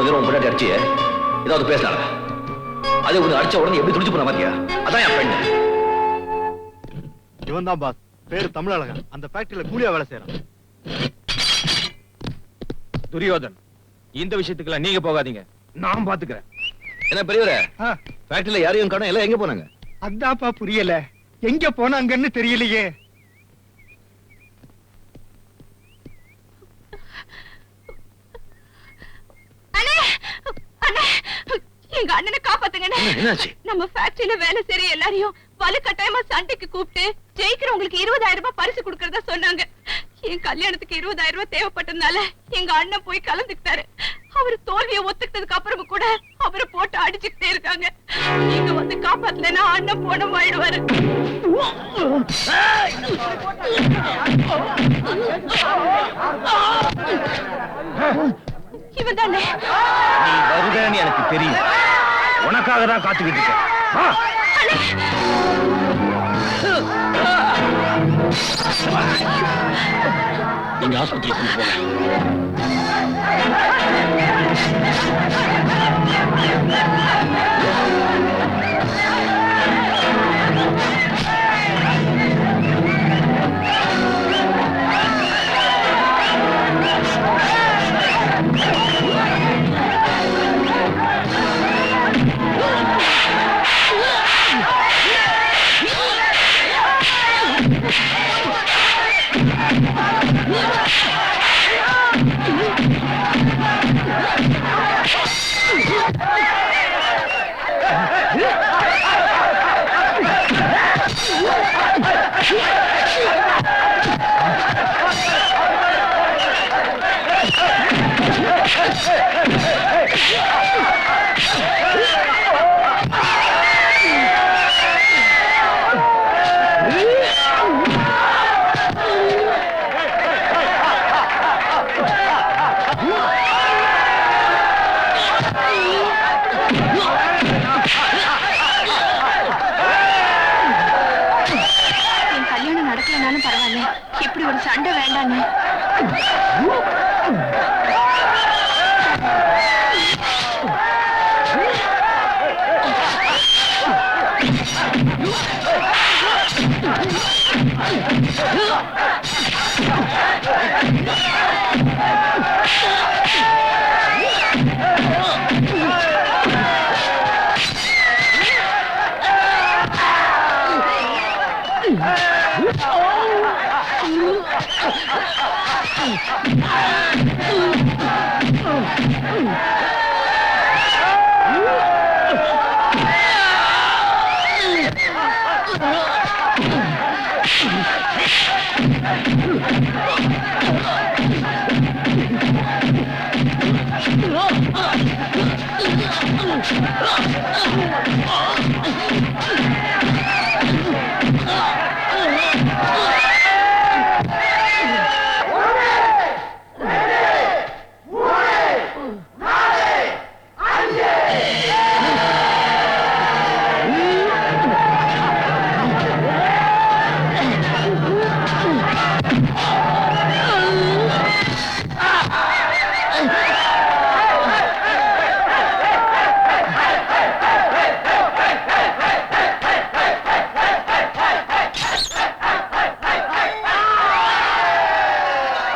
இவ்வளவு நேரம் முன்னாடி அடிச்சு ஏதாவது பேசினாங்க. அதே ஒண்ணு அடிச்ச உடனே எப்படி துடிச்சு போன மாதிரியா? அதான் என் ஃப்ரெண்ட். இவன் தான் பாஸ், பேரு தமிழழகன். அந்த ஃபேக்டரியில கூலியா வேலை செய்யறான். துரியோதன், இந்த விஷயத்துக்குலாம் நீங்க போகாதீங்க, நான் பாத்துக்கிறேன். என்ன பெரியவரே, ஃபேக்டரியில யாரையும் காணோம், எல்லாம் எங்க போனாங்க? அதான்ப்பா புரியல, எங்க போனாங்கன்னு தெரியலையே. எங்க அண்ணனை காப்பாத்துங்க. நம்ம ஃபேக்டரியில வேலை செய்யற எல்லாரையும் வலுக்கட்டாயமா சண்டைக்கு கூப்பிட்டு ஜெயிக்கிறவங்களுக்கு 20,000 ரூபாய் பரிசு கொடுக்கறதா சொன்னாங்க. என் கல்யாணத்துக்கு 20,000 ரூபாய் தேவைப்பட்டதுனால எங்க அண்ணன் போய் கலந்துக்கிட்டாரு. அவரு தோல்வியை ஒத்துக்கிட்டதுக்கு அப்புறமும் கூட அவரை போட்டு அடிச்சுக்கிட்டே இருக்காங்க. நீங்க வந்து காப்பாத்தலன்னா அண்ணன் போன ஆயிடுவாரு. இவன் தானே? நீ வருவேன்னு எனக்கு தெரியும், உனக்காக தான் காத்துக்கிட்டு இருக்கேன். நீங்க ஆஸ்பத்திரிக்கு கொண்டு போங்க. இப்படி ஒரு சண்டை வேண்டாங்க.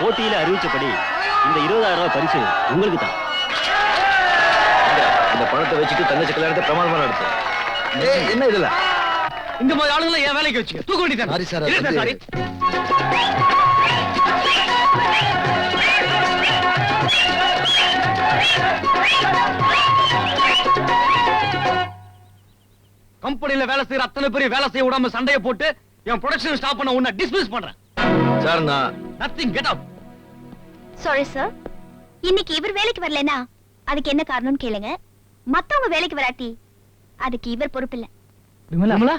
போட்டியில அறிவிச்சபடி இந்த 20,000 ரூபாய் பரிசு உங்களுக்கு தான். இந்த பணத்தை வச்சுட்டு தங்கச்சி கல்யாணத்தை பிரமாதமா நடத்தும். என்ன இதுல இந்த மாதிரி ஆளுங்களை என் வேலைக்கு வச்சு தூக்க வேண்டியதான். Sorry sir, sorry. கம்பெனில வேலை செய்யற அத்தனை பேர் வேலை செய்ய விடாம சண்டையை போட்டு என் ப்ரொடக்ஷன் ஸ்டாப் பண்ண உன்னை டிஸ்மிஸ் பண்றேன். சார் நான் nothing, get out. Sorry sir, இன்னைக்கு இவர் வேலைக்கு வரலனா அதுக்கு என்ன காரணம்னு கேளுங்க. மத்தவங்க வேலைக்கு வராட்டி அதுக்கு இவர் பொறுப்பு இல்ல. விமலா,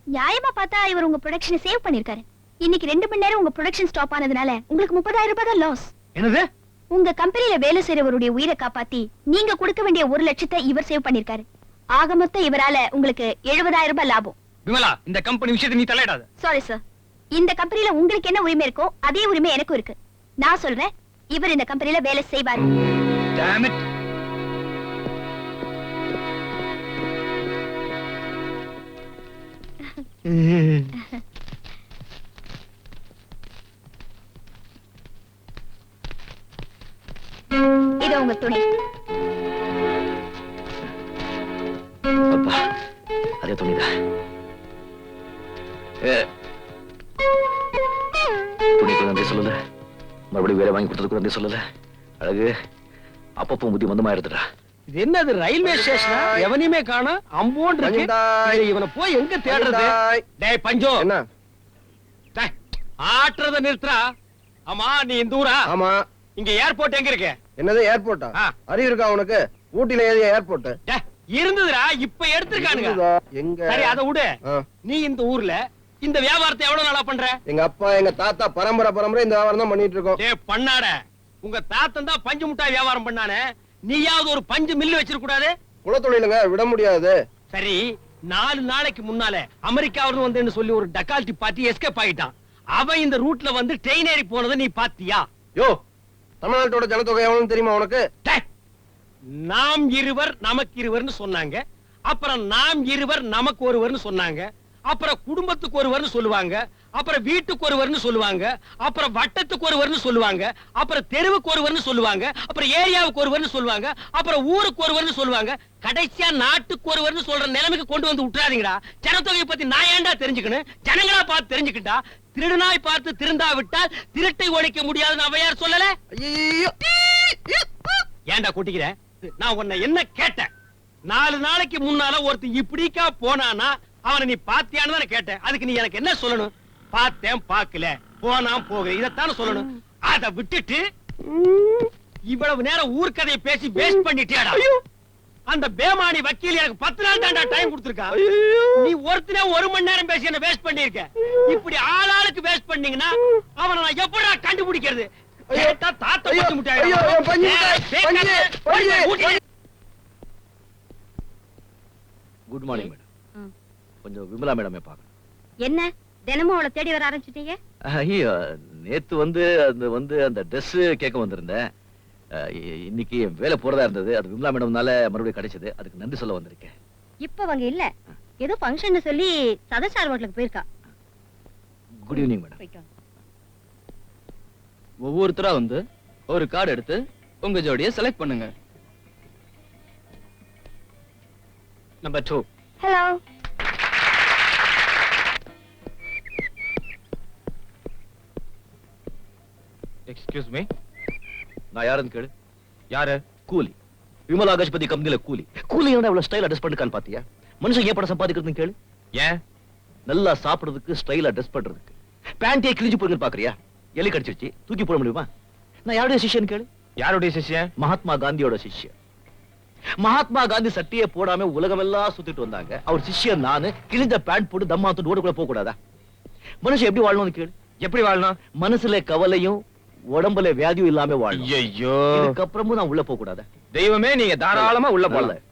நியாயமா பார்த்தா இவர் உங்க ப்ரொடக்ஷனை சேவ் பண்ணிருக்காரு. இன்னைக்கு 2 மணி நேரம் உங்க ப்ரொடக்ஷன் ஸ்டாப் ஆனதுனால உங்களுக்கு 30,000 ரூபாய் தான் லாஸ். என்னது? உங்க கம்பெனில வேலை செய்யறவருடைய உயிரை காப்பாத்தி நீங்க கொடுக்க வேண்டிய 1 லட்சத்தை இவர் சேவ் பண்ணிருக்காரு. ஆக மொத்தம் இவரால உங்களுக்கு 70,000 ரூபாய் லாபம். விமலா, இந்த கம்பெனி விஷயத்தை நீ தலையிடாத. சாரி சார், இந்த கம்பெனில உங்களுக்கு என்ன உரிமை இருக்கோ அதே உரிமை எனக்கும் இருக்கு. நான் சொல்றேன், இவர் இந்த கம்பெனில வேலை செய்வார். Damn it. இது உங்க துணி. அப்பா அதே துணிதான். துணிக்கு நன்றி சொல்லல, மறுபடியும் வேலை வாங்கி கொடுத்ததுக்கு நன்றி சொல்லல. அழகு அப்பப்போ புத்தி மந்தமா எடுத்துட்டா. இது என்னது ரயில்வே ஸ்டேஷனா? எவனையுமே காணோம். அம்போன் இருக்கு. இவனை போய் எங்க தேடுறது? டேய் பஞ்சோ, என்ன டேய் ஆட்றத நிறுத்துறா. ஆமா நீ இந்த ஊரா? ஆமா. இங்க ஏர்போர்ட் எங்க இருக்கு? என்னது ஏர்போர்ட்டா? ஆ. அறிவு இருக்கா உனக்கு? ஊட்டில ஏது ஏர்போர்ட்? டேய் இருந்ததுடா, இப்ப எடுத்துருக்கானுங்க. எங்க? சரி அத விடு. ஆ. நீ இந்த ஊர்ல இந்த வியாபாரத்தை எவ்வளவு நாளா பண்ற? எங்க அப்பா எங்க தாத்தா பரம்பரை இந்த வியாபாரம் தான் பண்ணிட்டு இருக்கோம். டேய் பண்ணாட, உங்க தாத்தன் தான் பஞ்சு முட்டாய் வியாபாரம் பண்ணானே, நீயாவது ஒரு பஞ்சு மில்லு வச்சிருக்க கூடாது? குலத்தொழிலுங்க, விட முடியாது. சரி 4 நாளைக்கு முன்னால அமெரிக்காவிலிருந்து வந்தேன்னு சொல்லி ஒரு டக்கால்டி பார்ட்டி எஸ்கேப் ஆயிட்டான். அவன் இந்த ரூட்ல வந்து ட்ரெயின் ஏறி போனதை நீ பாத்தியா? யோ, தமிழ்நாட்டோட ஜனத்தொகை எவ்வளவுன்னு தெரியுமா உனக்கு? டேய், நாம் இருவர் நமக்கு இருவர்னு சொன்னாங்க. அப்புறம் நாம் இருவர் நமக்கு ஒருவர்னு சொன்னாங்க. அப்புறம் குடும்பத்துக்கு ஒருவர்னு சொல்லுவாங்க. அப்புறம் வீட்டுக்கு ஒருவர்னு சொல்லுவாங்க. அப்புறம் வட்டத்துக்கு ஒருவர்னு சொல்லுவாங்க. அப்புறம் தெருவுக்கு ஒருவர்னு சொல்லுவாங்க. அப்புறம் ஏரியாவுக்கு ஒருவர்னு சொல்லுவாங்க. அப்புறம் ஊருக்கு ஒருவர்னு சொல்லுவாங்க. கடைசியா நாட்டுக்கு ஒருவர்னு சொல்ற நிலைமைக்கு கொண்டு வந்து விட்டுறாதீங்கடா. ஜனத்தொகையை பத்தி நான் ஏன்டா தெரிஞ்சுக்கணும்? ஜனங்களா பார்த்து தெரிஞ்சுக்கிட்டா. திருடனாய் பார்த்து திருந்தா விட்டால் திருட்டை ஒழிக்க முடியாதுன்னு அவையார் சொல்லல? ஐயோ, ஏன்டா கூட்டிக்கிற? நான் உன்னை என்ன கேட்டேன்? 4 நாளைக்கு முன்னால ஒருத்தன் இப்படிக்கா போனானா அவனை நீ பாத்தியான்னு தானே கேட்டேன். அதுக்கு நீ எனக்கு என்ன சொல்லணும்? பார்த்தேன், பார்க்கல, போனாம், போகல, இதத்தானே சொல்லணும். அதை விட்டுட்டு இவ்வளவு நேரம் ஊர்க்கதையை பேசி வேஸ்ட் பண்ணிட்டியாடா. அந்த பேமானி வக்கீல் எனக்கு 10 நாள் தாண்டா டைம் கொடுத்திருக்கா. நீ ஒருத்தனே 1 மணி நேரம் பேசி என்ன வேஸ்ட் பண்ணிருக்க. இப்படி ஆளாளுக்கு வேஸ்ட் பண்ணீங்கன்னா அவனை நான் எப்படா கண்டுபிடிக்கிறது? கேட்டா தாத்தா பஞ்சு முட்டாய். ஐயோ, பஞ்சு முட்டாய், பஞ்சு. Good morning madam. கொஞ்சம் விமலா மேடமே பாக்க. என்ன தினமும் அவளை தேடி வர ஆரம்பிச்சிட்டீங்க? ஐயோ, நேத்து வந்து அந்த Dress கேட்க வந்திருந்தேன். இன்னைக்கு வேலை போறதா இருந்தது. அது விமலா மேடம்னால மறுபடியும் கிடைச்சது. அதுக்கு நன்றி சொல்ல வந்திருக்கேன். இப்ப அவங்க இல்ல, ஏதோ ஃபங்க்ஷன் சொல்லி சதசார் ஹோட்டலுக்கு போயிருக்கா. Good evening madam. போயிட்டு வாங்க. ஒவ்வொருத்தரா வந்து ஒரு கார்டு எடுத்து உங்க ஜோடியை செலக்ட் பண்ணுங்க. நம்பர் 2. ஹலோ. Excuse me. நான் யாருன்னு கேளு. யாரு? கூலி. விமலா கஜபதி கம்பெனில கூலி. கூலி எவ்வளவு ஸ்டைலா ட்ரெஸ் பண்ணிருக்கான்னு பாத்தியா? மனுஷன் ஏன் படம் சம்பாதிக்கிறதுன்னு கேளு. ஏன்? நல்லா சாப்பிடுறதுக்கு, ஸ்டைலா ட்ரெஸ் பண்றதுக்கு. பேண்டே கிழிஞ்சு போயிருக்கு பாக்குறியா? எலி கடிச்சிருச்சு, தூக்கி போட முடியுமா? நான் யாருடைய சிஷ்யன்னு கேளு. யாருடைய சிஷ்யன்? மகாத்மா காந்தியோட சிஷ்யன். மகாத்மா காந்தி சட்டையே போடாம உலகமெல்லாம் சுத்திட்டு வந்தாங்க. அவர் சிஷ்யன் நானு. கிழிஞ்ச பேண்ட் போட்டு தம்மாத்து ரோடு கூட போக கூடாதா? மனுஷன் எப்படி வாழணும்னு கேளு. எப்படி வாழணும்? மனசுல கவலையும் உடம்புல வியாதியும் இல்லாம வாழணும். ஐயோ, இதுக்கப்புறமும் நான் உள்ள போக கூடாதா? தெய்வமே, நீங்க தாராளமா உள்ள போலாம்.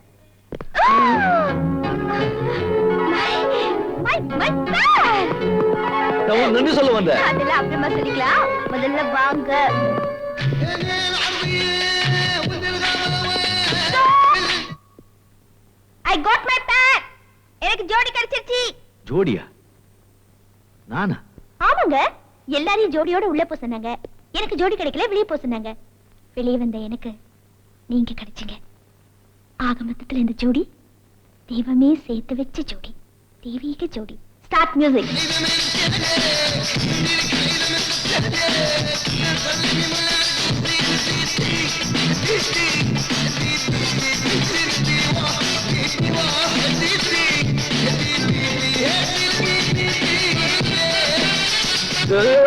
நான் நன்றி சொல்ல வந்தேன். அதெல்லாம் அப்புறமா சொல்லிக்கலாம், முதல்ல வாங்க. I got my pack. எனக்கு ஜோடி கிடைச்சிருச்சு. ஜோடியா? நானா? ஆமாங்க, எல்லாரையும் ஜோடியோட உள்ள போ சொன்னாங்க. எனக்கு ஜோடி கிடைக்கல, வெளியே போ சொன்னாங்க. வெளியே வந்த எனக்கு நீங்க கிடைச்சீங்க. ஆக மொத்தத்துல இந்த ஜோடி தெய்வமே சேர்த்து வச்ச ஜோடி, தெய்வீக ஜோடி. Start music.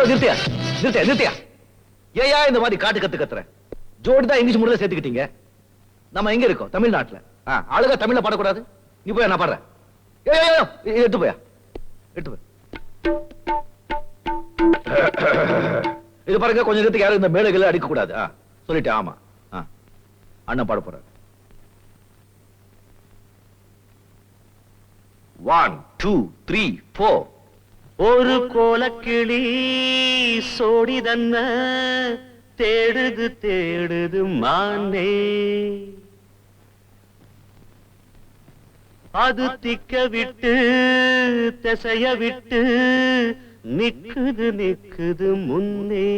நிறுத்தியா நிறுத்தியா நிறுத்தியா? ஏயா இந்த மாதிரி காட்டு கத்து கத்துற? ஜோடிதான் இங்கிலீஷ் முறையில சேர்த்துக்கிட்டீங்க. நம்ம எங்க இருக்கோம்? தமிழ்நாட்டுல. ஆளுங்க தமிழ்ல பாடக்கூடாது. நீ போய் நான் பாடுறேன். எடுத்து போயா, எடுத்து போய். இது பாருங்க, கொஞ்சம் நேரத்துக்கு யாரும் இந்த மேடைகளை அடிக்க கூடாது. சொல்லிட்டேன். ஆமா, அண்ணன் பாட போற. 1 2 3 4. ஒரு கோலக்கிளி சோடிதன்ன தேடுது தேடுது மானே, அது திக்க விட்டு திசைய விட்டு நிக்குது நிக்குது முன்னே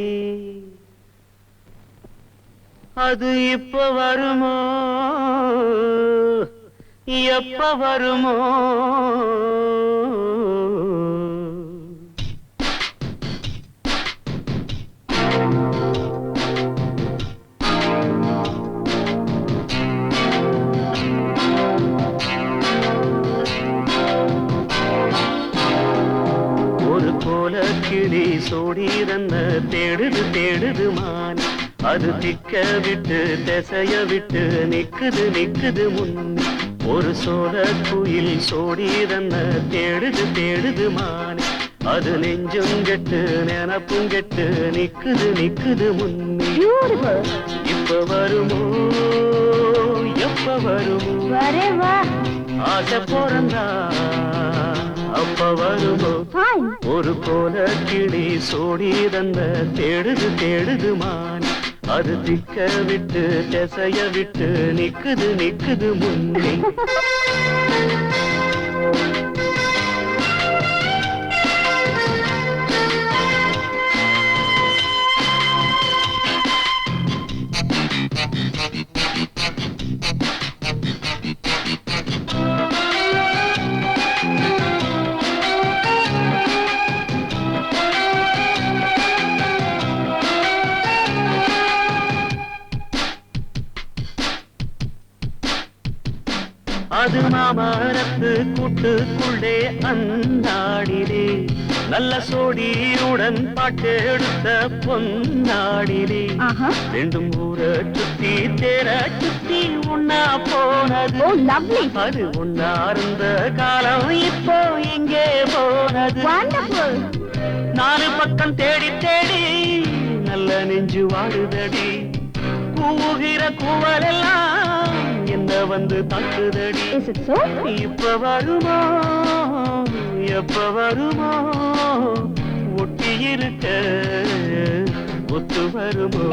அது இப்ப வருமோ எப்ப வருமோ ஒரு கோல கிளி சோடிரன்ன தேடுது தேடுது மான் அது திக்க விட்டு திசைய விட்டு நிக்குது நிக்குது முன்னே ஒரு சோல குயில் சோடிரன்ன தேடுது தேடுது மான் அது நெஞ்சும் கெட்டு நினப்பும் கெட்டு நிக்குது நிக்குது முன்னே இப்ப வருமோ எப்ப வருமோ ஆசை பிறந்தா அப்ப வருமோ ஒரு கோல கிளி சோடி தந்த தேடுது தேடுது மான் அது திக்க விட்டு திசைய விட்டு நிக்குது நிக்குது முன்னே அது மாமரத்து கூட்டுக்குள்ளே அந்தாடிலே நல்ல சோடியுடன் பாட்டு எடுத்த பொன்னாடிலே ரெண்டும் ஊரை சுத்தி தேர சுத்தி உண்ணா போனது அது உண்ணா இருந்த காலம் இப்போ எங்கே போனது நாலு பக்கம் தேடி தேடி நல்ல நெஞ்சு வாடுதடி கூவுகிற கூவலெல்லாம் என்ன வந்து தாக்குதடி இப்ப வருமோ எப்ப வருமோ ஒட்டி இருக்க ஒத்து வருமோ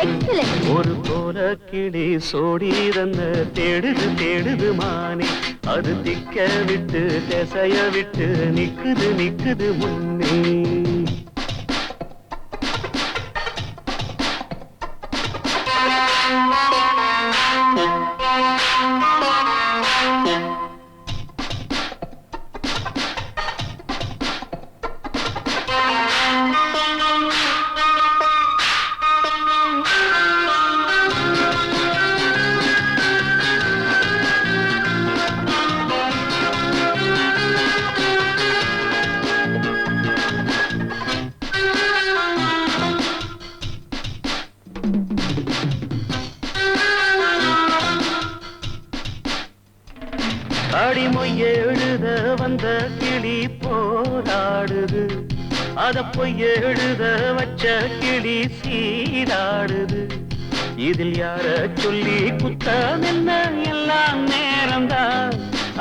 ஒரு கோல கிளி சோடி தந்த தேடுது தேடுது மானே அது திக்க விட்டு திசைய விட்டு நிக்குது நிக்குது முன்னே அடிமொய் எழுத வந்த கிளி போராடுது அத பொய் எழுத வச்ச கிளி சீராடுது இதில் யார சொல்லி குத்தம் என்ன எல்லாம் நேரம்தான்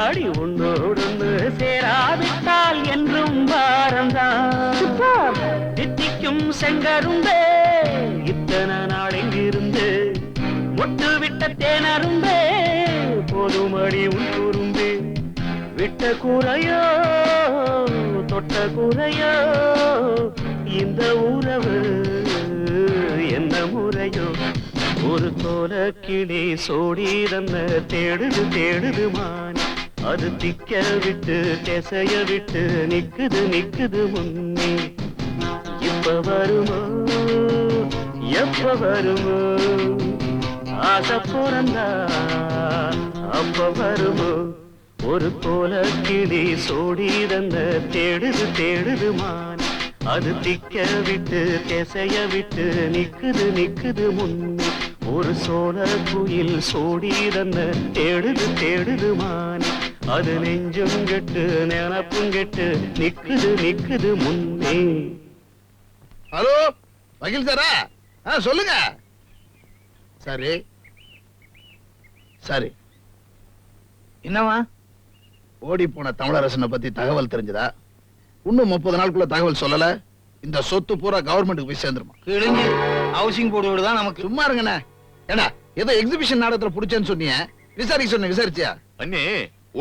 அடி உன்னோடு சேராவிட்டால் என்றும் வாரம்தான் தித்திக்கும் செங்கரும்பே இத்தனை நாள் எங்கிருந்து முட்டு விட்ட தேனரும்பே போதுமடி உன் குறும்பே விட்ட குறையோ தொட்ட குறையோ இந்த உறவு என்ன முறையோ ஒரு கோல கிளி சோடி தந்த தேடுது தேடுது மான் அது திக்க விட்டு திசைய விட்டு நிக்குது நிக்குது முன்னே இப்ப வருமோ எப்ப வருமோ ஆசை பிறந்தா அப்ப வருமோ ஒரு கோல கிளி சோடி தந்த தேடுது தேடுது மான் அது திக்க விட்டு திசைய விட்டு நிக்குது நிக்குது முன்னே ஒரு சோழ குயில் சோடி தந்த தேடுது தேடுது மான் அது நெஞ்சும் கெட்டு நினப்பும் கெட்டு நிக்குது நிக்குது முன்னே. ஹலோ வக்கீல் சாரா? சொல்லுங்க. சரி சரி. என்னவா? ஓடி போன தமிழரசனை பத்தி தகவல் தெரிஞ்சதா? இன்னும் 30 நாளுக்குள்ள தகவல் சொல்லல இந்த சொத்து பூரா கவர்மெண்ட்டுக்கு போய் சேர்ந்துருமா? கிழிஞ்சு ஹவுசிங் போர்டு தான் நமக்கு. சும்மா இருங்கண்ணே. ஏடா ஏதோ எக்ஸிபிஷன் நாடகத்துல புடிச்சேன்னு சொன்னீங்க, விசாரிக்க சொன்ன, விசாரிச்சியா? அண்ணே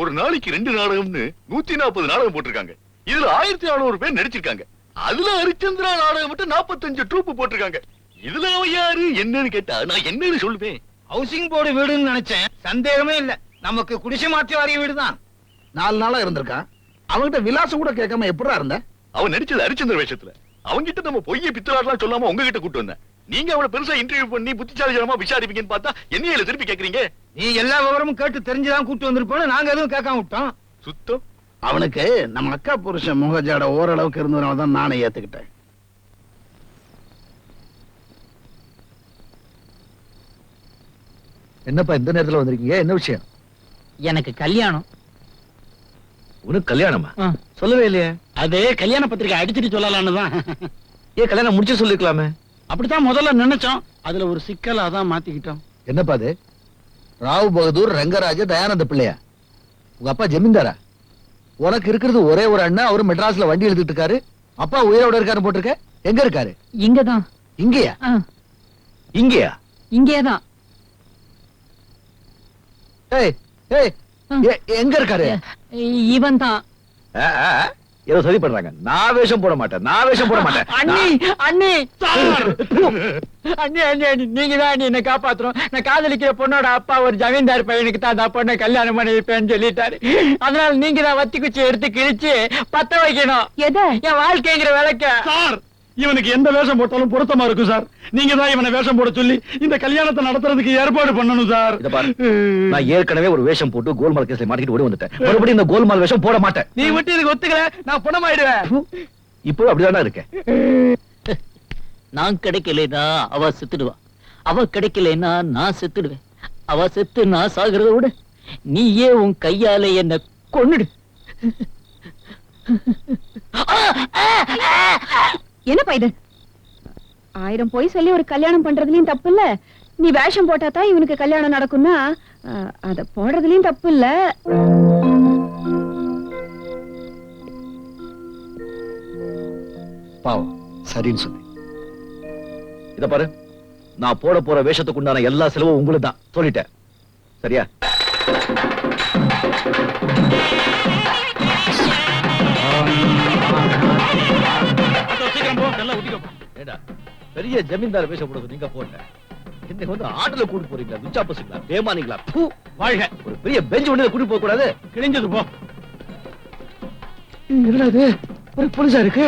ஒரு நாளைக்கு 2 நாடகம்னு 140 நாடகம் போட்டிருக்காங்க. இதுல 1400 பேர் நடிச்சிருக்காங்க. அதுல ஹரிச்சந்திரா நாடகம் மட்டும் 45 ட்ரூப் போட்டிருக்காங்க. இதுல அவன் யாரு என்னன்னு கேட்டா நான் என்னன்னு சொல்லுவேன். ஹவுசிங் போர்டு வீடுன்னு நினைச்சேன். சந்தேகமே இல்ல, நமக்கு குடிசை மாற்றி வாரிய வீடுதான். 4 நாளா இருந்திருக்கான். அவன்கிட்ட விலாசம் கூட கேட்காம எப்படா இருந்த? அவன் நடிச்சது ஹரிச்சந்திர வேஷத்துல. அவன்கிட்ட நம்ம பொய்ய பித்தலாட்லாம் சொல்லாம உங்ககிட்ட கூட்டு வந்தேன். நீங்க அவளை பெருசா இன்டர்வியூ பண்ணி புத்திசாலித்தனமா விசாரிப்பீங்கன்னு பார்த்தா என்னையில திருப்பி கேக்குறீங்க. நீ எல்லா விவரமும் கேட்டு தெரிஞ்சுதான் கூட்டு வந்திருப்போம். நாங்க எதுவும் கேட்காம விட்டோம். சுத்தம். அவனுக்கு நம்ம அக்கா புருஷன் முகஜாட ஓரளவுக்கு இருந்ததுனால தான் நானே ஏத்துக்கிட்டேன். என்னப்பா இந்த நேரத்துல வந்திருக்கீங்க? என்ன விஷயம்? எனக்கு கல்யாணம். உனக்கு கல்யாணமா? சொல்லவே இல்லையே. அது கல்யாண பத்திரிக்கை அடிச்சிட்டு சொல்லலான்னு தான். ஏன் கல்யாணம் முடிச்சு சொல்லிருக்கலாமே? அப்படித்தான் முதல்ல நினைச்சோம். அதுல ஒரு சிக்கல், அதான் மாத்திக்கிட்டோம். என்னப்பா அது? ராவ் பகதூர் ரங்கராஜ தயானந்த பிள்ளையா? உங்க அப்பா ஜமீன்தாரா? உனக்கு இருக்கிறது ஒரே ஒரு அண்ணன், அவரு மெட்ராஸ்ல வண்டி எழுதிட்டு இருக்காரு. அப்பா உயிரோட இருக்காரு போட்டிருக்க. எங்க இருக்காரு? இங்கதான். இங்கயா? இங்கயா? இங்கேதான். ஏய் ஏய் எங்க இருக்காரு? இவன் தான். ஏதோ சரி பண்றாங்க. நான் வேஷம் போட மாட்டேன். நான் வேஷம் போட மாட்டேன். அண்ணி அண்ணி அண்ணி அண்ணி அண்ணி நீங்க தான் என்ன காப்பாத்துறோம். நான் காதலிக்கிற பொண்ணோட அப்பா ஒரு ஜமீன்தார் பையனுக்கு தான் அந்த பொண்ணை கல்யாணம் பண்ணி வைப்பேன்னு சொல்லிட்டாரு. அதனால நீங்க தான் வத்தி குச்சி எடுத்து கிழிச்சு பத்த வைக்கணும். எதை? என் வாழ்க்கைங்கிற விளக்க. சார், இவனுக்கு எந்த வேஷம் போட்டாலும் பொருத்தமா இருக்கும் சார். நீங்க தான் இவனை வேஷம் போட சொல்லி இந்த கல்யாணத்தை நடத்துறதுக்கு ஏற்பாடு பண்ணணும் சார். இத பாரு, நான் ஏற்கனவே ஒரு வேஷம் போட்டு கோல்மால் கேஸ்ல மாட்டிக்கிட்டு ஓடி வந்துட்டேன். மறுபடியும் இந்த கோல்மால் வேஷம் போட மாட்டேன். நீ மட்டும் இதுக்கு ஒத்துக்கல, நான் பணமாயிடுவேன். இப்போ அப்படிதானா இருக்கேன். நான் கிடைக்கலைன்னா அவ செத்துடுவா. அவ கிடைக்கலைன்னா நான் செத்துடுவேன். அவ செத்து நான் சாகிறத விட நீயே உன் கையால என்ன கொன்னுடு. என்னப்பா இது? 1000 போய் சொல்லி ஒரு கல்யாணம் பண்றதுலயும் தப்பு இல்ல. நீ வேஷம் போட்டா தான் இவனுக்கு கல்யாணம் நடக்கும்னா அத போடுறதுலயும் தப்பு இல்ல. பாவம், சரின்னு சொன்னேன். இத பாரு, நான் போட போற வேஷத்துக்கு உண்டான எல்லா செலவும் உங்களுக்கு தான் சொல்லிட்டேன். சரியா? பெரிய ஜமீன்தார் வேஷம் போடுறது நீங்க போட்ட. இன்னைக்கு வந்து ஆட்டோல கூட்டு போறீங்களா? துச்சா பசங்களா? பேமானிங்களா? வாழ்க. ஒரு பெரிய பெஞ்ச் வண்டியில கூட்டு போக கூடாது. கிழிஞ்சது போ. என்னடா இது? ஒரு போலீஸா இருக்கு.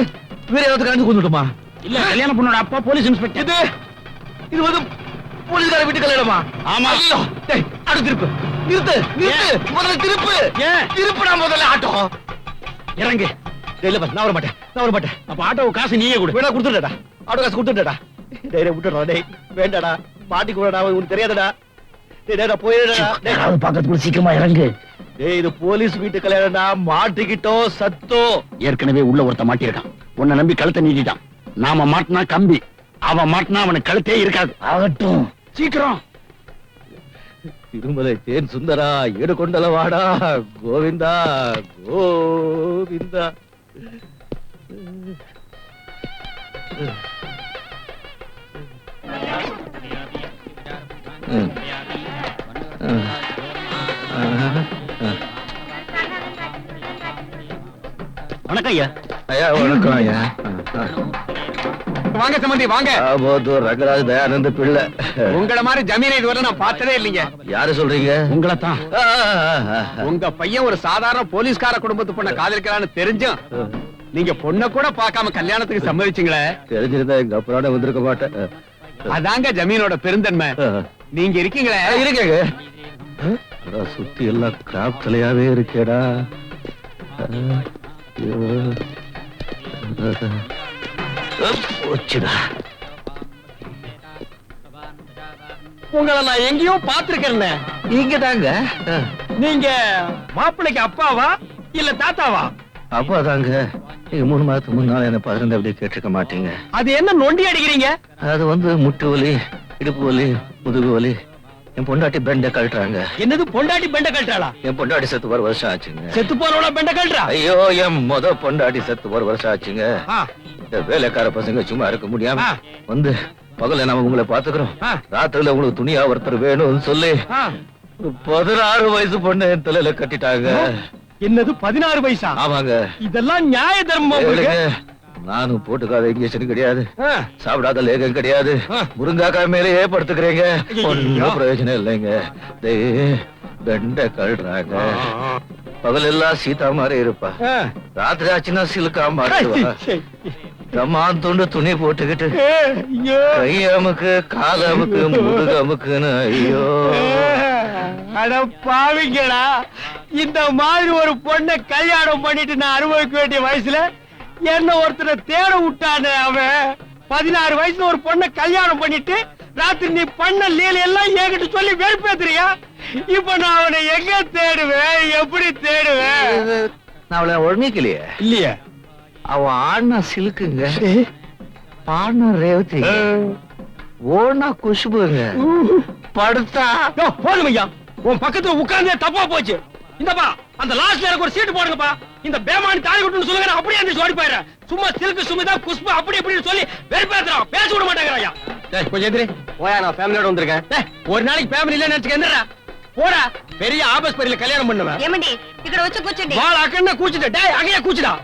வேற ஏதாவது கலந்து கொண்டுட்டுமா? இல்ல, கல்யாண பொண்ணோட அப்பா போலீஸ் இன்ஸ்பெக்டர். இது வந்து போலீஸ்கார வீட்டு கல்யாணமா? ஆமா. ஐயோ, டேய், ஆட்டோ திருப்பு. நிறுத்து, நிறுத்து. முதல்ல திருப்பு. ஏன்? திருப்புடா முதல்ல ஆட்டோ. இறங்கு. டேய், இல்ல பாஸ், நான் வர மாட்டேன். நான் வர மாட்டேன். அப்ப ஆட்டோ காசு நீயே கொடு. வேணா கொடுத்துடா. ஆட்டோ காசு கொடுத்துடா. டேய், டேய் விட்டுடா. டேய், வேண்டாடா. மாட்டி கூடடா, உனக்கு தெரியாதடா. டேய், டேய், போயிடா. டேய், பக்கத்துக்குள்ள சீக்கிரமா இறங்கு. டேய், இது போலீஸ் வீட்டு கல்யாணம்டா. மாட்டிக்கிட்டோ சத்தோ. ஏற்கனவே உள்ள ஒருத்த மாட்டிருக்கான். உன்னை நம்பி கழுத்தை நீட்டிட்டான். நாம மாட்டினா கம்பி, அவன் மாட்டினா அவனுக்கு கழுத்தே இருக்காது. ஆகட்டும், சீக்கிரம். திருமலை தேன் சுந்தரா, ஈடு கொண்டல வாடா. கோவிந்தா, கோவிந்தா. வணக்கம் ஐயா. ஐயா வணக்கம் ஐயா. வாங்க சம்பந்தி, வாங்க. ரங்கராஜ் தயானந்த பிள்ளை. உங்கள மாதிரி ஜமீனை இதுவரை நான் பார்த்ததே இல்லைங்க. யாரு சொல்றீங்க? உங்களை தான். உங்க பையன் ஒரு சாதாரண போலீஸ்கார குடும்பத்து பொண்ண காதலிக்கிறான்னு தெரிஞ்சும் நீங்க பொண்ண கூட பார்க்காம கல்யாணத்துக்கு சம்மதிச்சீங்களே. தெரிஞ்சிருந்தா எங்க அப்புறம் வந்திருக்க மாட்டேன். அதாங்க ஜமீனோட பெருந்தன்மை. நீங்க இருக்கீங்களே. இருக்கேங்க. சுத்தி எல்லாம் கிராப் தலையாவே இருக்கேடா. போச்சுடா. உங்களை நான் எங்கேயோ பாத்துருக்கேன். நீங்க தாங்க. நீங்க மாப்பிள்ளைக்கு அப்பாவா இல்ல தாத்தாவா? அப்பா தாங்க. நீங்க 3 மாதத்துக்கு முன்னால என்ன 15 அப்படி கேட்டிருக்க மாட்டீங்க. அது என்ன நொண்டி அடிக்கிறீங்க? அது வந்து முட்டு வலி, இடுப்பு வலி, முதுகு வலி. என் பொண்டாட்டி பெண்ட கழட்டுறாங்க. என்னது, பொண்டாட்டி பெண்ட கழட்டாளா? என் பொண்டாட்டி செத்து 1 வருஷம் ஆச்சுங்க. செத்து போனவள பெண்ட கழட்டா? ஐயோ, என் பொண்டாட்டி செத்து 1 வருஷம் ஆச்சுங்க. இந்த வேலைக்கார பசங்க சும்மா இருக்க முடியாம வந்து பகல நாம உங்களை பாத்துக்கிறோம், ராத்திரில உங்களுக்கு துணியா ஒருத்தர் வேணும்னு சொல்லி 16 வயசு பொண்ணு என் தலையில கட்டிட்டாங்க. என்னது 16 வயசா? ஆமாங்க. இதெல்லாம் நியாய தர்மம் உங்களுக்கு? நானும் போட்டுக்காத இன்ஜெக்ஷன் கிடையாது, ஆ. சாப்பிடாத லேகம் கிடையாது, ஆ. முருங்காக்காய் மேலேயே படுத்துக்கிறீங்க. ஐயையோ. ஒன்னும் பிரயோஜனம் இல்லைங்க. பெண்ட கழுறாங்க. பகலெல்லாம் சீதா மாதிரி இருப்பா, ஆ. ராத்திரி ஆச்சுன்னா சிலுக்கா மாட்டுவா. தம்மான் துண்டு துணி போட்டுக்கிட்டு ஐயோ. கை அமுக்கு கால் அமுக்கு முதுகு அமுக்குன்னு ஐயோ. அட பாவிங்களா, இந்த மாதிரி ஒரு பொண்ணை கல்யாணம் பண்ணிட்டு நான் அனுபவிக்க வேண்டிய வயசுல என்ன ஒருத்தரை தேட விட்டானே அவன். 16 வயசுல ஒரு பொண்ணை கல்யாணம் பண்ணிட்டு ராத்திரி நீ பண்ண லீல எல்லாம் என்கிட்ட சொல்லி வெறுப்பேத்துறியா? இப்ப நான் அவனை எங்க தேடுவேன், எப்படி தேடுவேன்? நான் அவளை ஒழுங்கிக்கலையே. இல்லையே. அவன் ஆடினா சிலுக்குங்க, பாடினா ரேவதிங்க, ஓடினா குஷ்புங்க, படுத்தா போதும் ஐயா, உன் பக்கத்துல உட்கார்ந்தே தப்பா போச்சு. இந்தப்பா அந்த லாஸ்ட்ல எனக்கு ஒரு சீட்டு போடுங்கப்பா. இந்த பேமானி தாலி கட்டுன்னு சொல்லுங்க, நான் அப்படியே அந்த ஓடி போயிடுறேன். சும்மா சில்கு சுமிதா குஷ்பு அப்படி இப்படின்னு சொல்லி வெறுப்பேத்துறான், பேச விட மாட்டேங்கிறான் ஐயா. கொஞ்சம் எதிரி போயா, நான் ஃபேமிலியோட வந்திருக்கேன். ஒரு நாளைக்கு ஃபேமிலி இல்ல நினைச்சுக்க எந்திரா போடா. பெரிய ஆபஸ்பரியில கல்யாணம் பண்ணுவேன். ఏమండి ఇక్కడ వచ్చి కూర్చోండి. வாள் அக்கன்னா கூச்சிட்ட. டேய் அங்கேயே கூச்சிடா.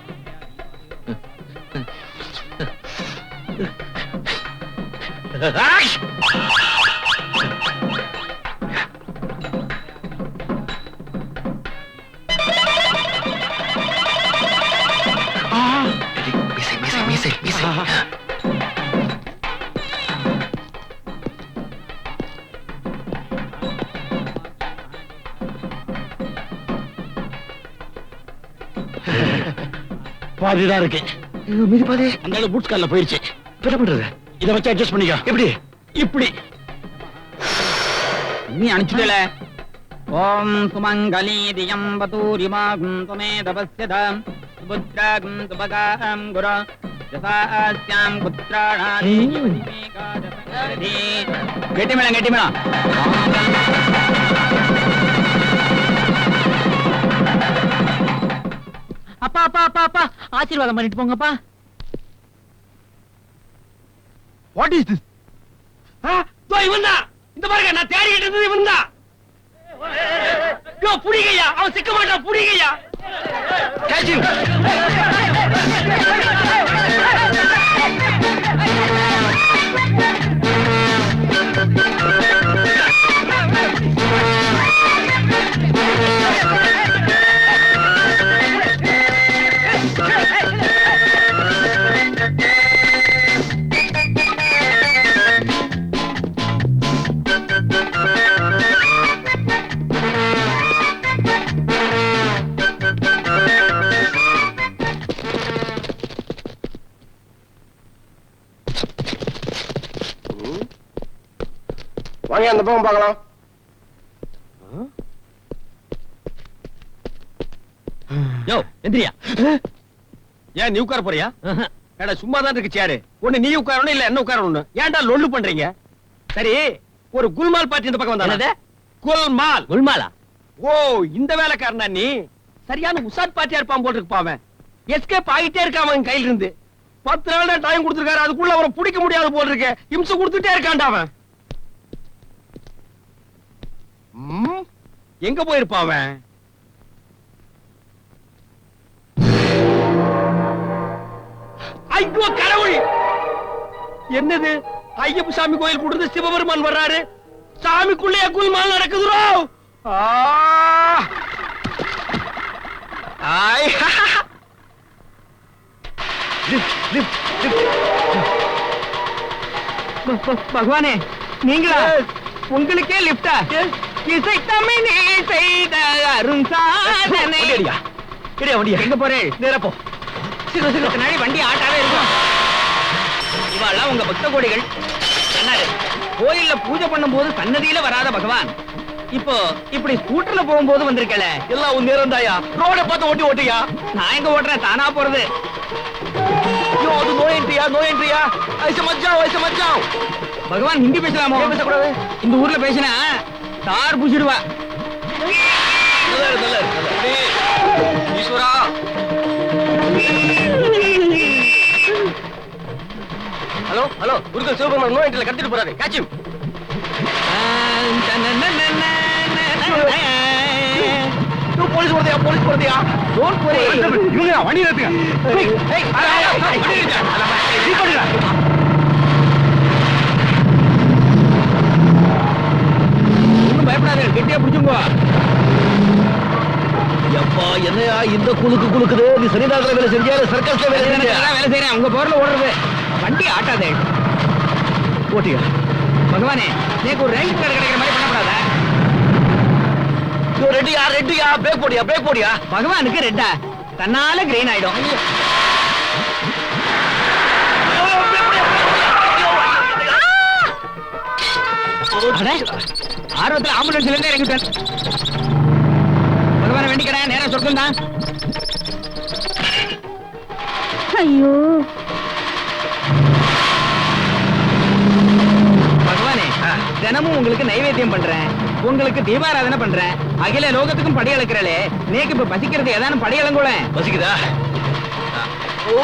பாதிதான் இருக்கு. மீதி பாதி அந்த பூட்ஸ் கால்ல போயிருச்சு. என்ன பண்றது? இத வச்சு அட்ஜஸ்ட் பண்ணிக்க. எப்படி? இப்படி நீ அனுப்பிச்சுட்டல. ஓம் சுமங்கலி தியம் வதூரிமாகும் துமே தபஸ்யதாம் சுபுத்ராகும் சுபகாம் குர யசாஸ்யாம் புத்ராணாதி மேகாதபதி. கெட்டி மேளம் கெட்டி மேளம். அப்பா அப்பா அப்பா அப்பா ஆசீர்வாதம் பண்ணிட்டு போங்கப்பா. What is this? இவன் தான். இந்த பாருங்க, நான் தேடிக்கிட்டு இருந்தது இவன் தான். புடிங்கய்யா, அவன் சிக்க மாட்டான், புடிங்கய்யா. வாங்க அந்த பக்கம் பார்க்கலாம். யோ எந்திரியா. ஏன் நீ உட்கார போறியா? ஏடா சும்மா தான் இருக்கு சேரு. ஒண்ணு நீ உட்காரணும் இல்ல என்ன உட்காரணும். ஏன்டா லொள்ளு பண்றீங்க? சரி, ஒரு குல்மால் பார்ட்டி இந்த பக்கம் வந்தானே. குல்மால். குல்மாலா? ஓ, இந்த வேலைக்காரனா நீ? சரியான உசாட் பார்ட்டியா இருப்பான் போல இருக்கு. அவன் எஸ்கேப் ஆகிட்டே இருக்கான் அவன் கையில இருந்து. 10 நாள் தான் டைம் கொடுத்திருக்காரு, அதுக்குள்ள அவரை பிடிக்க முடியாது போல இருக்கு. இம்சை கொடுத்துட்டே இருக்கான்டா அவன். எங்க போயிருப்பான் அவன்? ஐயோ கடவுள், என்னது? ஐயப்ப சாமி கோயில் கூடுது, சிவபெருமான் வர்றாரு. சாமிக்குள்ளே குல்மால் நடக்குதுரோ. பகவானே, நீங்களா? உங்களுக்கே லிப்டா? இசை தமிழே செய்த அரும் சாதனை. எங்க போறேன்? நேரா போ. பின்னாடி வண்டி ஆட்டாவே இருக்கும். இவாள்லாம் உங்க பக்த கோடிகள். கோயில்ல பூஜை பண்ணும் போது சன்னதியில வராத பகவான் இப்போ இப்படி ஸ்கூட்டர்ல போகும்போது வந்திருக்கல. எல்லாம் உன் நேரம் தாயா. ரோட பார்த்து ஓட்டி ஓட்டியா. நான் எங்க ஓட்டுறேன், தானா போறது. அது நோ என்ட்ரியா, நோ என்ட்ரியா. ஐச மச்சான். பகவான் ஹிந்தி பேசலாமோ? பேசக்கூடாது. இந்த ஊர்ல பேசினா தார் புடிச்சிடுவா. ஈஸ்வரா. ஹலோ குருக்கள் சிவபெருமான் நோ என்ட்ரில கடத்திட்டு போறாரு. Catch him. போலீஸ் வருதியா, போலீஸ் வருதியா? Don't worry. இவங்க வண்டி நிறுத்துங்க. ஒண்ணும் பயப்படாதீங்க, கெட்டியா பிடிச்சுங்க. எப்பா என்னையா இந்த குலுக்கு குலுக்குது? நீ சரிதாகிற வேலை செஞ்சியா, சர்க்கஸ்ல வேலை செஞ்சியா? வேலை செய்யறேன், உங்க போர்ல ஓடுறது. வண்டி ஆட்டாதே. ஓட்டியா பகவானே, நீக்கு ஒரு ரேங்க் கார்டு கிடைக்கிற மாதிரி பண்ணப்படாத. ரெட்டியா, ரெட்டியா, பிரேக் போடியா, பிரேக் போடியா. பகவானுக்கு ரெட்டா தன்னால கிரீன் ஆயிடும். ஆர்வத்தில் ஆம்புலன்ஸ்ல இருந்து இறங்கிட்டேன். பகவான வேண்டிக்கிறேன், நேரம் சொர்க்கம் தான். ஐயோ பகவானே, தினமும் உங்களுக்கு நைவேத்தியம் பண்றேன், உங்களுக்கு தீபாராதனை பண்றேன், அகில லோகத்துக்கும் படி அளக்கிறே. நேக்கு இப்ப பசிக்கிறது ஏதானும் படி அளங்கூட. பசிக்குதா? ஓ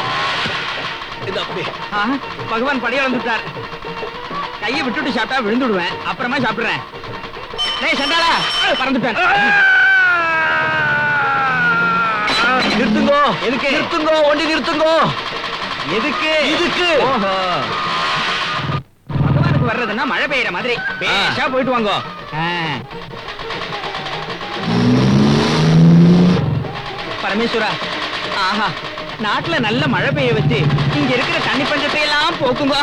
இது அப்படி. பகவான் படி அளந்துட்டார். கையை விட்டுட்டு சாப்பிட்டா விழுந்துடுவேன், அப்புறமா சாப்பிடுறேன். டேய் சண்டாளா, பறந்துட்டேன். நிறுத்துங்கோ. எதுக்கு? நிறுத்துங்கோ, வண்டி நிறுத்துங்கோ. எதுக்கு? இதுக்கு. ஓஹோ, பகவானுக்கு வர்றதுன்னா மழை பெய்யற மாதிரி பேஷா போயிட்டு வாங்கோ. பரமேஸ்வரா, ஆஹா, நாட்டுல நல்ல மழை பெய்ய வச்சு இங்க இருக்கிற தண்ணி பஞ்சத்தை எல்லாம் போக்குங்க.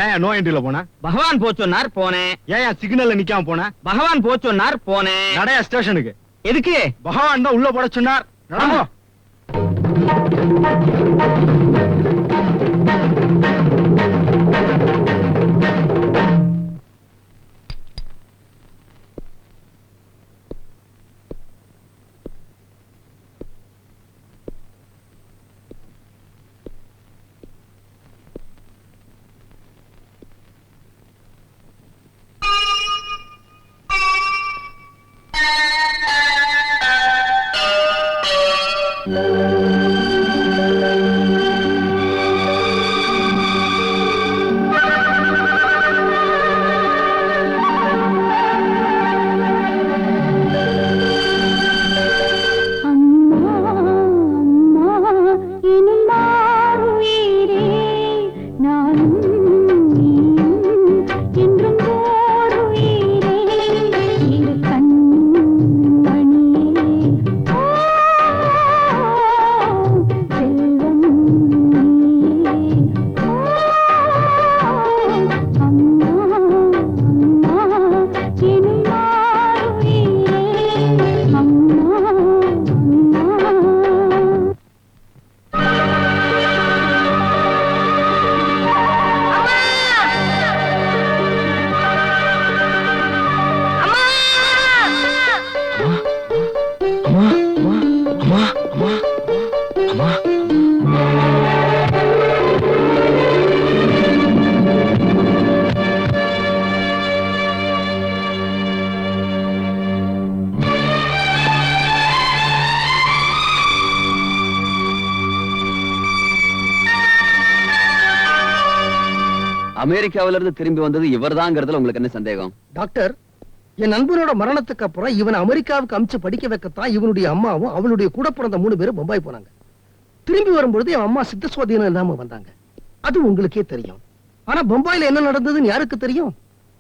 ஏன் நோ என்ட்ரில போன? பகவான் போச்சொன்னார் போனேன். ஏன் சிக்னல்ல நிக்காம போன? பகவான் போச்சொன்னார் போனேன். நடையா ஸ்டேஷனுக்கு. எதுக்கு? பகவான் தான் உள்ள போட சொன்னார். நடந்தோ. அமெரிக்காவில இருந்து திரும்பி வந்தது இவர்தாங்கிறதுல உங்களுக்கு என்ன சந்தேகம்? டாக்டர், என் நண்பனோட மரணத்துக்கு அப்புறம் இவனை அமெரிக்காவுக்கு அமிச்சு படிக்க வைக்கத்தான் இவனுடைய அம்மாவும் அவளுடைய கூட பிறந்த 3 பேரும் பம்பாய் போனாங்க. திரும்பி வரும்பொழுது என் அம்மா சித்த சுவாதீனம் இல்லாம வந்தாங்க. அது உங்களுக்கே தெரியும். ஆனா பம்பாயில என்ன நடந்ததுன்னு யாருக்கு தெரியும்?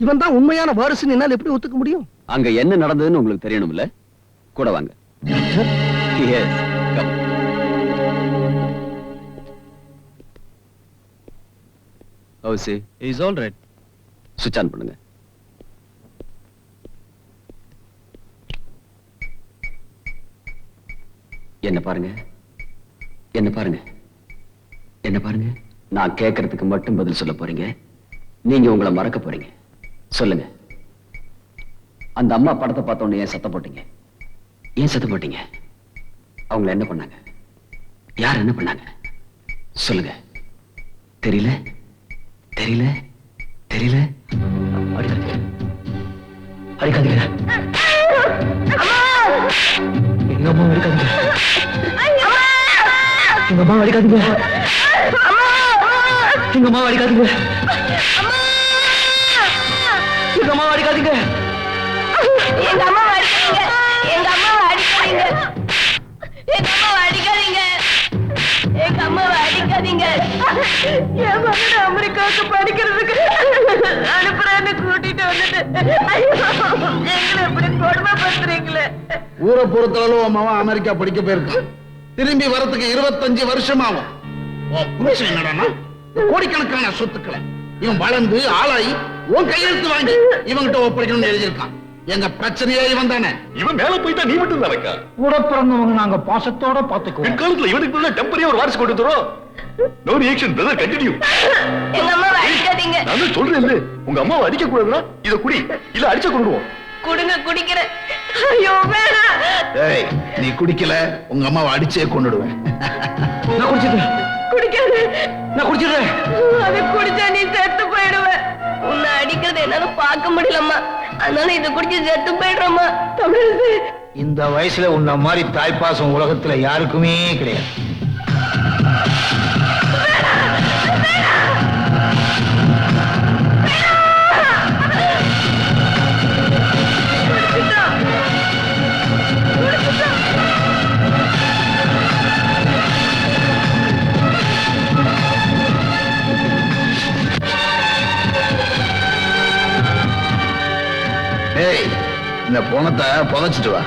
இவன் தான் உண்மையான வாரிசுன்னு என்னால் எப்படி ஒத்துக்க முடியும்? அங்க என்ன நடந்ததுன்னு உங்களுக்கு தெரியணும்ல, கூட வாங்க. Yes, come. OC is all right. சுவிட்ச் ஆன் பண்ணுங்க. என்ன பாருங்க, என்ன பாருங்க, என்ன பாருங்க. நான் கேட்கறதுக்கு மட்டும் பதில் சொல்ல போறீங்க. நீங்க உங்களை மறக்க போறீங்க. சொல்லுங்க, அந்த அம்மா படத்தை பார்த்தோன்னு ஏன் சத்தம் போட்டீங்க? ஏன் சத்தம் போட்டீங்க? அவங்கள என்ன பண்ணாங்க? யார் என்ன பண்ணாங்க? சொல்லுங்க. தெரியல, தெரியல, தெரியல. அடிக்காதீங்க, அடிக்காதீங்க. எங்க அம்மா அடிக்காதீங்க, எங்க அம்மா அடிக்காதீங்க. எங்க அம்மா அடிக்காதீங்க, எங்க அம்மா அடிக்காதீங்க, எங்க அம்மா அடிக்காதீங்க, எங்க அம்மா அடிக்காதீங்க, எங்க அம்மா அடிக்காதீங்க, எங்க அம்மா அடிக்காதீங்க. என் மகன் அமெரிக்காவுக்கு படிக்கிறதுக்கு அனுப்புறேன்னு கூட்டிட்டு வந்துட்டு எங்களை இப்படி கொடுமைப்படுத்துறீங்களே. ஊரை பொறுத்தளவு உன் மகன் அமெரிக்கா படிக்க போயிருக்கான். திரும்பி வரதுக்கு 25 வருஷம் ஆகும். என்னடா கோடிக்கணக்கான சொத்துக்களை இவன் வளர்ந்து ஆளாயி உன் கையெழுத்து வாங்கி இவங்கிட்ட ஒப்படைக்கணும்னு எழுதியிருக்கான். எங்க பிரச்சனையே இவன் தானே. இவன் மேல போயிட்டா நீ மட்டும் தான் வைக்கா. கூட பிறந்தவங்க நாங்க பாசத்தோட பாத்துக்குவோம். பிற்காலத்துல இவனுக்கு டெம்பரரியா ஒரு வாரிசு கொண்டு தரோம். No reaction brother, continue. எங்க அம்மா அடிக்காதீங்க. நான் சொல்றேன், உங்க அம்மாவை அடிக்க கூடாதுன்னா இத குடி, இல்ல அடிச்ச கொண்டுடுவோம். குடுங்க, குடிக்கிறேன். ஐயோ வேணாம். ஏய், நீ குடிக்கல உங்க அம்மாவை அடிச்சே கொன்னுடுவேன். நான் குடிச்சிட்டேன், குடிக்காது. நான் குடிச்சிடுறேன். அது குடிச்சா நீ செத்து போயிடுவ. உன்னை அடிக்கிறது என்னால பார்க்க முடியலம்மா, அதனால இதை குடிச்சு செத்து போயிடுறோம்மா. தமிழரசு, இந்த வயசுல உன்ன மாதிரி தாய்ப்பாசம் உலகத்துல யாருக்குமே கிடையாது. ஏய், இந்த பணத்தை புதைச்சிட்டு வா.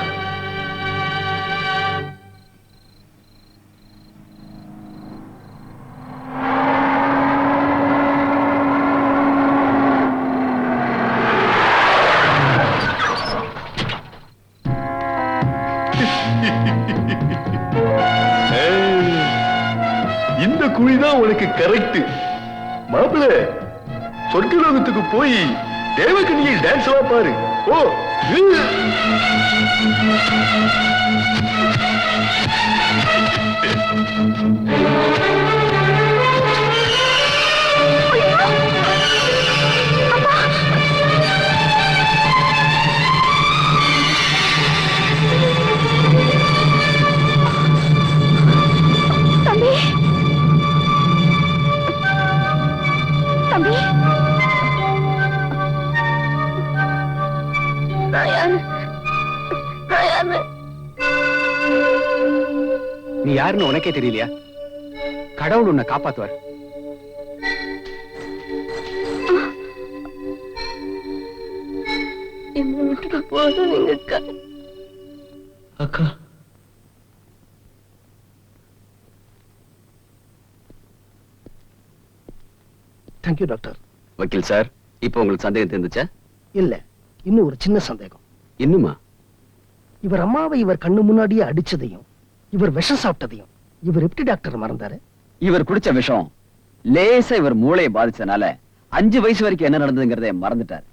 இந்த குழிதான் உனக்கு கரெக்ட். மாப்பிள்ள, சொர்க்கலோகத்துக்கு போய் தேவகனியில் டான்ஸ் எல்லாம் பாரு. ஓ தம்பி, தம்பி, நீ யாருன்னு உனக்கே தெரியலையா? கடவுள் உன்னை காப்பாத்துவார். என்ன விட்டுட்டு போதும் அக்கா. அக்கா, தேங்க்யூ டாக்டர். வக்கீல் சார், இப்போ உங்களுக்கு சந்தேகம் தெரிஞ்சுச்சா? இல்ல, இன்னும் ஒரு சின்ன சந்தேகம். இன்னுமா? இவர் அம்மாவை இவர் கண்ணு முன்னாடியே அடிச்சதையும் இவர் விஷம் சாப்பிட்டதையும் இவர் எப்படி டாக்டர் மறந்தாரு? இவர் குடிச்ச விஷம் லேசா இவர் மூளையை பாதிச்சனால 5 வயசு வரைக்கும் என்ன நடந்ததுங்கிறத மறந்துட்டார்.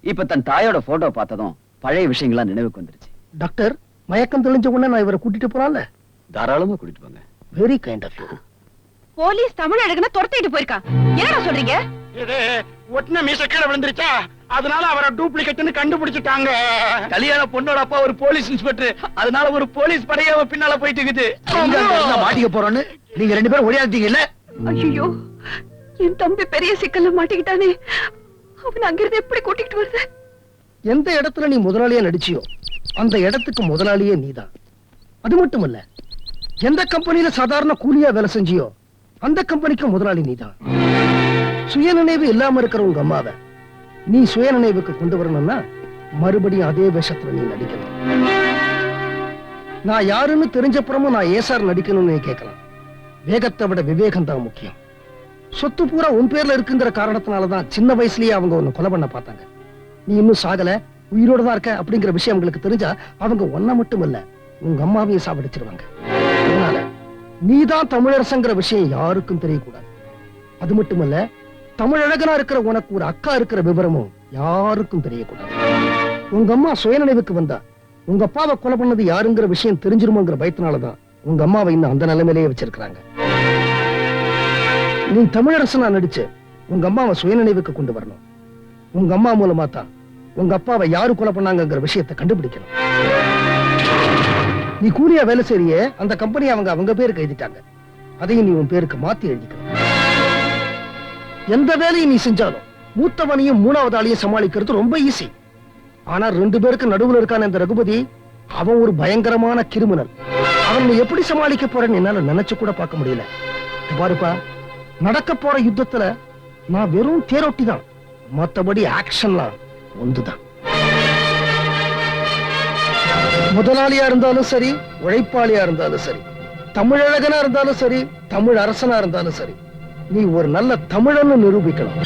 இப்ப தன் தாயோட போட்டோ பார்த்ததும் பழைய விஷயங்கள்லாம் நினைவுக்கு வந்துருச்சு. டாக்டர், மயக்கம் தெளிஞ்ச உடனே நான் இவரை கூட்டிட்டு போறான்ல. தாராளமா கூட்டிட்டு போங்க. Very kind of you. Police தமிழகன துரத்திட்டு போயிருக்கா. என்னடா சொல்றீங்க? இது ஒட்டின மீச கீழே விழுந்துருச்சா, அதனால அவரை டூப்ளிகேட்னு கண்டுபிடிச்சிட்டாங்க. கல்யாண பொண்ணோட அப்பா ஒரு போலீஸ் இன்ஸ்பெக்டர், அதனால ஒரு போலீஸ் படையே பின்னால போயிட்டு இருக்குது. மாட்டிக்க போறோன்னு நீங்க 2 பேரும் ஓடியாந்தீங்கல்ல. ஐயோ, என் தம்பி பெரிய சிக்கல்ல மாட்டிக்கிட்டானே. அவன் அங்கிருந்து எப்படி கூட்டிட்டு வருது? எந்த இடத்துல நீ முதலாளியா நடிச்சியோ அந்த இடத்துக்கு முதலாளியே நீதான். அது மட்டுமல்ல, எந்த கம்பெனியில சாதாரண கூலியா வேலை செஞ்சியோ அந்த கம்பெனிக்கு முதலாளி நீதான். சுயநினைவு இல்லாம இருக்கிற உங்க அம்மாவை நீ சுயநினைவுக்கு கொண்டு வரணும்னா மறுபடியும் அதே வேஷத்துல நீ நடிக்கணும். நான் யாருன்னு தெரிஞ்சப்புறமும் நான் ஏசார் நடிக்கணும்னு நீ கேட்கலாம். வேகத்தை விட விவேகம் தான் முக்கியம். சொத்து பூரா உன் பேர்ல இருக்குங்கிற காரணத்தினாலதான் சின்ன வயசுலயே அவங்க உன்னை கொலை பண்ண பார்த்தாங்க. நீ இன்னும் சாகல, உயிரோட தான் இருக்க அப்படிங்கிற விஷயம் அவங்களுக்கு தெரிஞ்சா அவங்க ஒன்ன மட்டும் இல்ல உங்க அம்மாவையும் சாவடிச்சிருவாங்க. அதனால நீதான் தமிழரசங்கிற விஷயம் யாருக்கும் தெரியக்கூடாது. அது மட்டுமல்ல, தமிழழகனா இருக்கிற உனக்கு ஒரு அக்கா இருக்கிற விவரமும் யாருக்கும் தெரியக்கூடாது. உங்க அம்மா சுயநினைவுக்கு வந்தா உங்க அப்பாவை கொலை பண்ணது யாருங்கிற விஷயம் தெரிஞ்சிருமோங்கிற பயத்தினாலதான் உங்க அம்மாவை இன்னும் அந்த நிலைமையிலேயே வச்சிருக்கிறாங்க. நீ தமிழரசனா நடிச்சு உங்க அம்மாவை சுயநினைவுக்கு கொண்டு வரணும். உங்க அம்மா மூலமா தான் உங்க அப்பாவை யாரு கொலை பண்ணாங்கிற விஷயத்தை கண்டுபிடிக்கணும். நீ கூலியா வேலை செய்றியே, அந்த கம்பெனி அவங்க பேருக்கு எழுதிட்டாங்க. அதையும் நீ உன் பேருக்கு மாத்தி எழுதிக்கணும். எந்த வேலையை நீ செஞ்சாலும் மூத்தவனையும் மூணாவது ஆளையும் சமாளிக்கிறது ரொம்ப ஈஸி. ஆனா 2 பேருக்கு நடுவுல இருக்கான இந்த ரகுபதி, அவன் ஒரு பயங்கரமான கிரிமினல். அவனை எப்படி சமாளிக்க போறேன்னு என்னால நினைச்சு கூட பார்க்க முடியல. இது பாருப்பா, நடக்க போற யுத்தத்துல நான் வெறும் தேரோட்டி தான், மத்தபடி ஆக்ஷன்லாம் ஒன்றுதான். முதலாளியா இருந்தாலும் சரி, உழைப்பாளியா இருந்தாலும் சரி, தமிழழகனா இருந்தாலும் சரி, தமிழ் அரசனா இருந்தாலும் சரி, நீ ஒரு நல்ல தமிழன்னு நிரூபிக்கணும்.